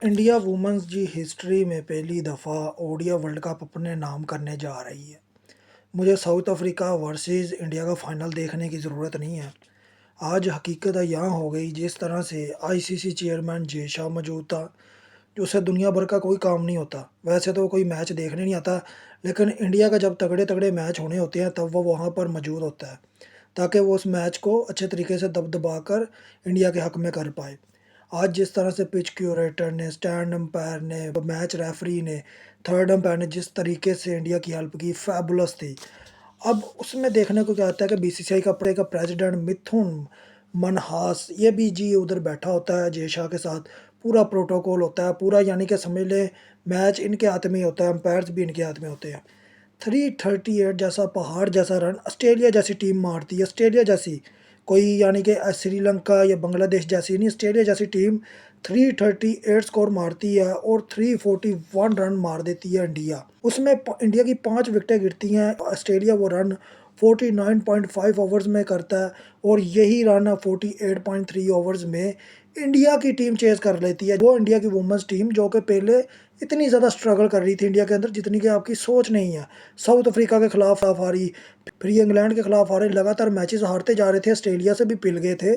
India women's जी history में पहली दफ़ा ओडीआई वर्ल्ड कप अपने नाम करने जा रही है। मुझे साउथ अफ्रीका वर्सेस इंडिया का फाइनल देखने की ज़रूरत नहीं है। आज हकीकत यहाँ हो गई, जिस तरह से आईसीसी चेयरमैन जय शाह मौजूद था, जो उसे दुनिया भर का कोई काम नहीं होता। वैसे तो वो कोई मैच देखने नहीं आता, लेकिन इंडिया का जब तगड़े तगड़े मैच होने होते हैं तब वो वहाँ पर मौजूद होता है, ताकि वो उस मैच को अच्छे तरीके से दबा कर इंडिया के हक में कर पाए। आज जिस तरह से पिच क्यूरेटर ने, स्टैंड अंपायर ने, मैच रेफरी ने, थर्ड अंपायर ने जिस तरीके से इंडिया की हेल्प की, फैबुलस थी। अब उसमें देखने को क्या आता है कि बीसीसीआई का प्रेसिडेंट मिथुन मनहास ये भी जी उधर बैठा होता है जय शाह के साथ। पूरा प्रोटोकॉल होता है, पूरा यानी कि समझ ले मैच इनके हाथ में ही होता है, अंपायर्स भी इनके हाथ में होते हैं। 338 जैसा पहाड़ जैसा रन ऑस्ट्रेलिया जैसी टीम मारती है, ऑस्ट्रेलिया जैसी, कोई यानी कि श्रीलंका या बांग्लादेश जैसी नहीं, ऑस्ट्रेलिया जैसी टीम 338 स्कोर मारती है और 341 रन मार देती है इंडिया। उसमें इंडिया की 5 विकेटें गिरती हैं, ऑस्ट्रेलिया वो रन 49.5 ओवर्स में करता है और यही रन 48.3 ओवर्स में इंडिया की टीम चेज कर लेती है। वो इंडिया की वुमेंस टीम जो कि पहले इतनी ज़्यादा स्ट्रगल कर रही थी इंडिया के अंदर, जितनी कि आपकी सोच नहीं है। साउथ अफ्रीका के खिलाफ आ रही, फिर ये इंग्लैंड के खिलाफ आ रहे, लगातार मैचेस हारते जा रहे थे, ऑस्ट्रेलिया से भी पिल गए थे।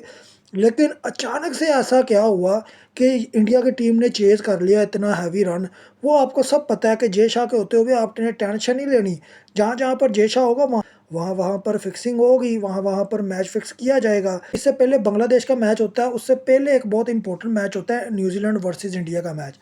लेकिन अचानक से ऐसा क्या हुआ कि इंडिया की टीम ने चेज कर लिया इतना हैवी रन। वो आपको सब पता है कि जय शाह के होते हुए आपने टेंशन नहीं लेनी। जहाँ जहाँ पर जय शाह होगा वहाँ वहाँ वहाँ पर फिक्सिंग होगी, वहाँ वहाँ पर मैच फिक्स किया जाएगा। इससे पहले बांग्लादेश का मैच होता है, उससे पहले एक बहुत इंपॉर्टेंट मैच होता है न्यूजीलैंड वर्सेस इंडिया का मैच।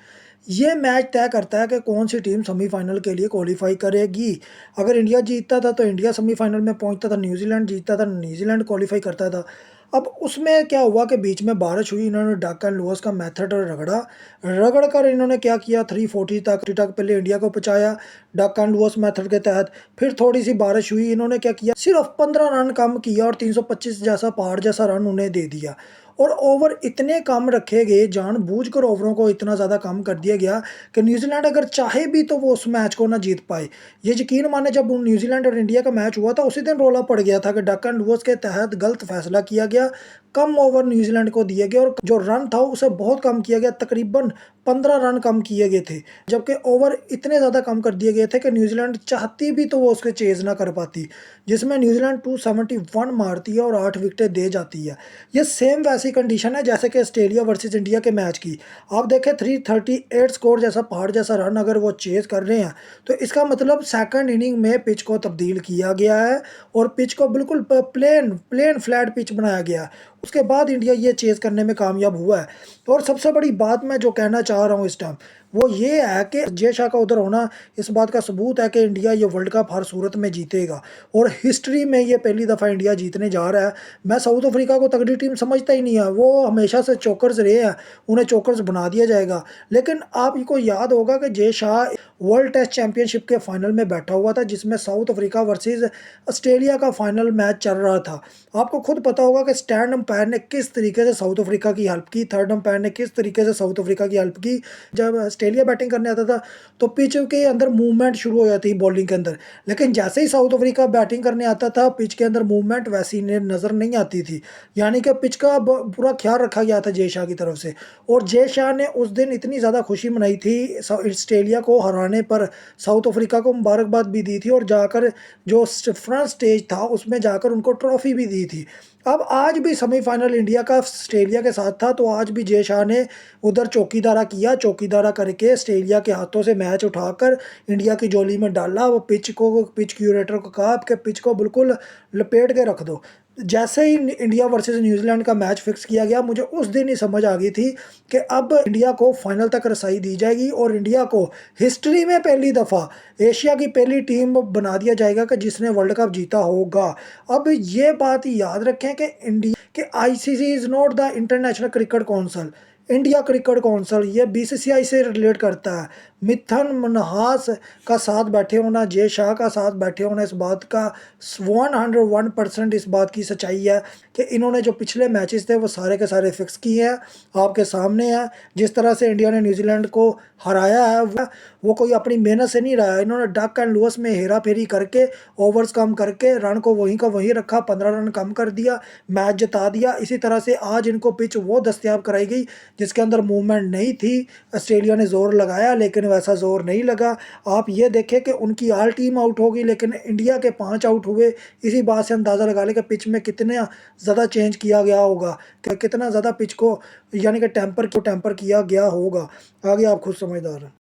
ये मैच तय करता है कि कौन सी टीम सेमीफाइनल के लिए क्वालिफाई करेगी। अगर इंडिया जीतता था तो इंडिया सेमीफाइनल में पहुंचता था, न्यूजीलैंड जीतता था न्यूजीलैंड क्वालिफाई करता था। अब उसमें क्या हुआ कि बीच में बारिश हुई, इन्होंने डक एंड लुईस का मेथड रगड़ा, रगड़ कर इन्होंने क्या किया, 340 तक पहले इंडिया को पहुंचाया डक एंड लुईस मेथड के तहत। फिर थोड़ी सी बारिश हुई, इन्होंने क्या किया, सिर्फ 15 रन कम किया और 325 जैसा पहाड़ जैसा रन उन्हें दे दिया। और ओवर इतने कम रखे गए, जानबूझकर ओवरों को इतना ज़्यादा कम कर दिया गया कि न्यूजीलैंड अगर चाहे भी तो वो उस मैच को ना जीत पाए। ये यकीन माने, जब न्यूजीलैंड और इंडिया का मैच हुआ था उसी दिन रोला पड़ गया था कि डक एंड लुईस के तहत गलत फैसला किया गया, कम ओवर न्यूजीलैंड को दिए गए और जो रन था उसे बहुत कम किया गया, तकरीबन 15 रन कम किए गए थे। जबकि ओवर इतने ज़्यादा कम कर दिए गए थे कि न्यूजीलैंड चाहती भी तो वो उसके चेज ना कर पाती, जिसमें न्यूजीलैंड 271 मारती है और 8 विकेटें दे जाती है। ये सेम वैसी कंडीशन है जैसे कि ऑस्ट्रेलिया वर्सेस इंडिया के मैच की। आप देखें 338 स्कोर जैसा पहाड़ जैसा रन अगर वो चेज कर रहे हैं, तो इसका मतलब सेकंड इनिंग में पिच को तब्दील किया गया है और पिच को बिल्कुल प्लेन प्लेन फ्लैट पिच बनाया गया है। उसके बाद इंडिया ये चेज करने में कामयाब हुआ है। और सबसे बड़ी बात मैं जो कहना चाह रहा हूँ इस टाइम, वो ये है कि जय शाह का उधर होना इस बात का सबूत है कि इंडिया ये वर्ल्ड कप हर सूरत में जीतेगा और हिस्ट्री में ये पहली दफ़ा इंडिया जीतने जा रहा है। मैं साउथ अफ्रीका को तगड़ी टीम समझता ही नहीं है, वो हमेशा से चोकर्स रहे हैं, उन्हें चोकर्स बना दिया जाएगा। लेकिन आपको याद होगा कि Jay Shah world test championship के फाइनल में बैठा हुआ था, जिसमें साउथ अफ्रीका वर्सेस ऑस्ट्रेलिया का फाइनल मैच चल रहा था। आपको खुद पता होगा कि स्टैंड अंपायर ने किस तरीके से साउथ अफ्रीका की हेल्प की, थर्ड अंपायर ने किस तरीके से साउथ अफ्रीका की हेल्प की। जब ऑस्ट्रेलिया बैटिंग करने आता था तो पिच के अंदर मूवमेंट शुरू हो जाती बॉलिंग के अंदर, लेकिन जैसे ही साउथ अफ्रीका बैटिंग करने आता था पिच के अंदर मूवमेंट वैसी नज़र नहीं आती थी। यानी कि पिच का पूरा ख्याल रखा गया था जय शाह की तरफ से। और जय शाह ने उस दिन इतनी ज़्यादा खुशी मनाई थी ऑस्ट्रेलिया को हराने पर, साउथ अफ्रीका को मुबारकबाद भी दी थी और जाकर जो फ्रंट स्टेज था उसमें जाकर उनको ट्रॉफी भी दी थी। अब आज भी सेमीफाइनल इंडिया का ऑस्ट्रेलिया के साथ था, तो आज भी जय शाह ने उधर चौकीदारा किया, चौकीदारा करके ऑस्ट्रेलिया के हाथों से मैच उठाकर इंडिया की झोली में डाला। वो पिच क्यूरेटर को कहा कि पिच को बिल्कुल लपेट के रख दो। जैसे ही इंडिया वर्सेस न्यूजीलैंड का मैच फिक्स किया गया, मुझे उस दिन ही समझ आ गई थी कि अब इंडिया को फाइनल तक रसाई दी जाएगी और इंडिया को हिस्ट्री में पहली दफ़ा एशिया की पहली टीम बना दिया जाएगा कि जिसने वर्ल्ड कप जीता होगा। अब ये बात याद रखें कि इंडिया के ICC is not the international cricket council, India cricket council ये बीसीसीआई से रिलेट करता है। मिथुन मनहास का साथ बैठे होना, जय शाह का साथ बैठे होना, इस बात का 101% इस बात की सच्चाई है कि इन्होंने जो पिछले मैचेस थे वो सारे के सारे फिक्स किए हैं, आपके सामने है। जिस तरह से इंडिया ने न्यूजीलैंड को हराया है वो कोई अपनी मेहनत से नहीं रहा है। इन्होंने डक एंड लुईस में हेरा फेरी करके, ओवर्स कम करके, रन को वहीं का वहीं रखा, 15 रन कम कर दिया, मैच जिता दिया। इसी तरह से आज इनको पिच वो दस्तियाब कराई गई जिसके अंदर मूवमेंट नहीं थी। ऑस्ट्रेलिया ने ज़ोर लगाया लेकिन वैसा ज़ोर नहीं लगा। आप ये देखें कि उनकी ऑल टीम आउट हो गई लेकिन इंडिया के 5 आउट हुए। इसी बात से अंदाज़ा लगा लें कि पिच में कितना ज़्यादा चेंज किया गया होगा, कि कितना ज़्यादा पिच को यानी कि टेम्पर किया गया होगा। आगे आप खुद समझदार हैं।